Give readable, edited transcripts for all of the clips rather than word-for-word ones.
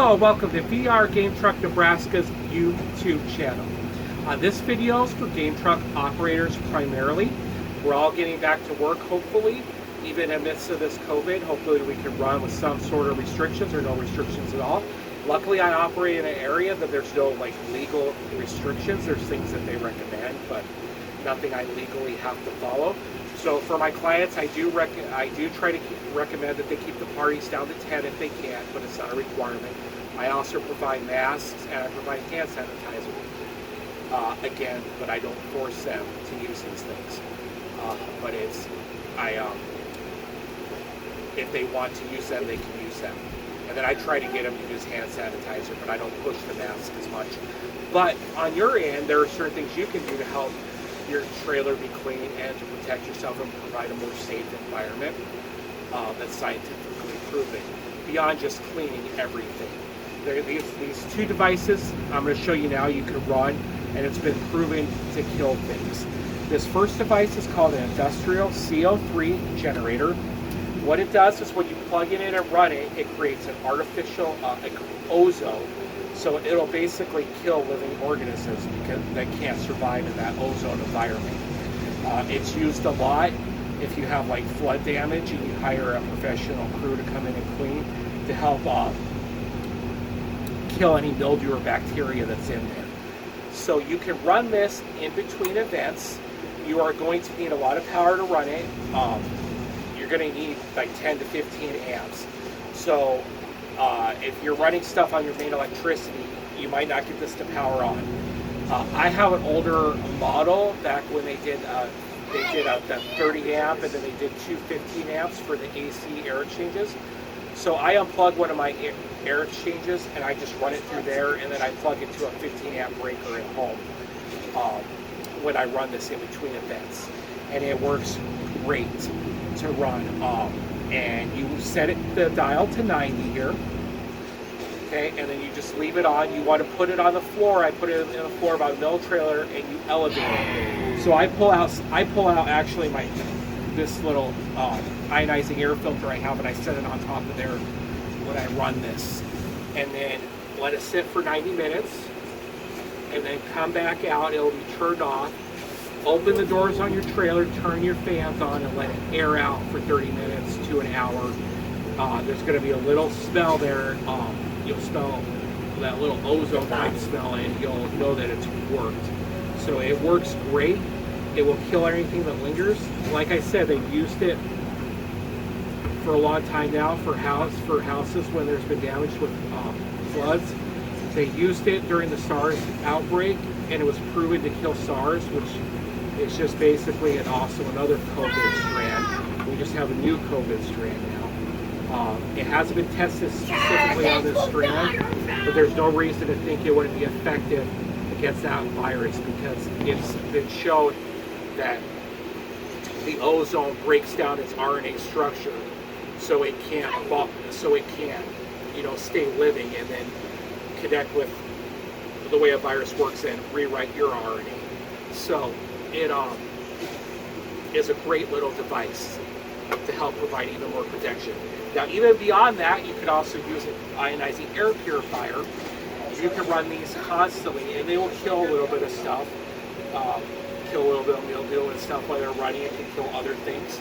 Hello, welcome to VR Game Truck Nebraska's YouTube channel. This video is for game truck operators primarily. We're all getting back to work, hopefully, even in the midst of this COVID. Hopefully we can run with some sort of restrictions or no restrictions at all. Luckily, I operate in an area that there's no legal restrictions. There's things that they recommend, but nothing I legally have to follow. So for my clients, I do try to recommend that they keep the parties down to 10 if they can, but it's not a requirement. I also provide masks and I provide hand sanitizer. Again, but I don't force them to use these things. But if they want to use them, they can use them. And then I try to get them to use hand sanitizer, but I don't push the mask as much. But on your end, there are certain things you can do to help your trailer be clean and to protect yourself and provide a more safe environment that's scientifically proven, beyond just cleaning everything. There are these two devices I'm going to show you now you can run, and it's been proven to kill things. This first device is called an industrial CO3 generator. What it does is when you plug it in and run it, it creates an artificial ozone. So it'll basically kill living organisms that can't survive in that ozone environment. It's used a lot if you have flood damage and you hire a professional crew to come in and clean to help kill any mildew or bacteria that's in there. So you can run this in between events. You are going to need a lot of power to run it. You're going to need 10 to 15 amps. So if you're running stuff on your main electricity, you might not get this to power on. I have an older model back when they did the 30 amp and then they did two 15 amps for the AC air exchanges. So I unplug one of my air exchanges and I just run it through there, and then I plug it to a 15 amp breaker at home when I run this in between events. And it works great to run. And you set the dial to 90 here, okay, and then you just leave it on. You want to put it on the floor. I put it in the floor by the middle trailer, and you elevate it. So I pull out actually this little ionizing air filter I have, and I set it on top of there when I run this, and then let it sit for 90 minutes, and then come back out. It'll be turned off. Open the doors on your trailer, turn your fans on, and let it air out for 30 minutes to an hour. There's going to be a little smell there. You'll smell that little ozone type smell, and you'll know that it's worked. So it works great. It will kill anything that lingers. Like I said, they've used it for a long time now for houses when there's been damage with floods. They used it during the SARS outbreak, and it was proven to kill SARS, which it's just basically also another COVID strand. We just have a new COVID strand now. It hasn't been tested specifically on this strand, but there's no reason to think it wouldn't be effective against that virus, because it's been shown that the ozone breaks down its RNA structure, so it can't stay living and then connect with the way a virus works and rewrite your RNA. So it is a great little device to help provide even more protection. Now, even beyond that, you could also use an ionizing air purifier. You can run these constantly, and they will kill a little bit of stuff, kill a little bit of mildew and stuff while they're running. It can kill other things.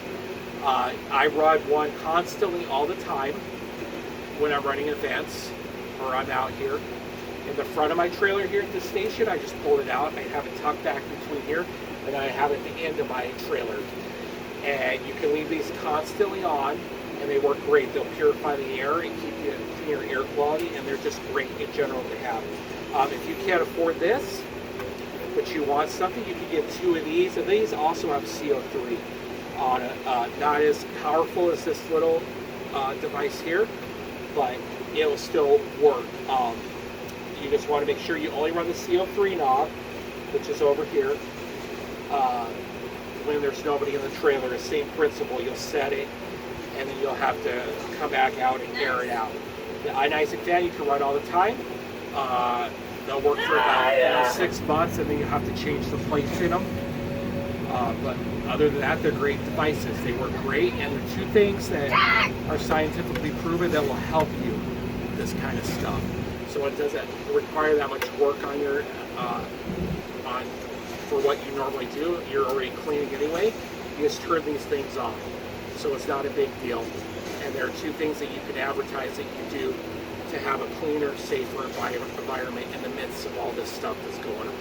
I run one constantly all the time when I'm running events or I'm out here. In the front of my trailer here at the station, I just pull it out. I have it tucked back between here, and I have it at the end of my trailer. And you can leave these constantly on, and they work great. They'll purify the air and keep you cleaner air quality, and they're just great in general to have. If you can't afford this, but you want something, you can get two of these, and these also have CO3 on it. Not as powerful as this little device here, but it will still work. You just want to make sure you only run the CO3 knob, which is over here, when there's nobody in the trailer. The same principle. You'll set it, and then you'll have to come back out and air it out. The ionizing fan you can run all the time. They'll work for about 6 months, and then you have to change the plates in them. But other than that, they're great devices. They work great, and they're two things that are scientifically proven that will help you. The this kind of stuff. So it doesn't require that much work on your for what you normally do. You're already cleaning anyway. You just turn these things off. So it's not a big deal. And there are two things that you can advertise that you can do to have a cleaner, safer environment in the midst of all this stuff that's going on.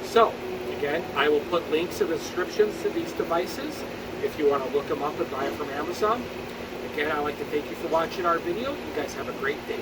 So, again, I will put links in the descriptions to these devices if you want to look them up and buy them from Amazon. Again, I'd like to thank you for watching our video. You guys have a great day.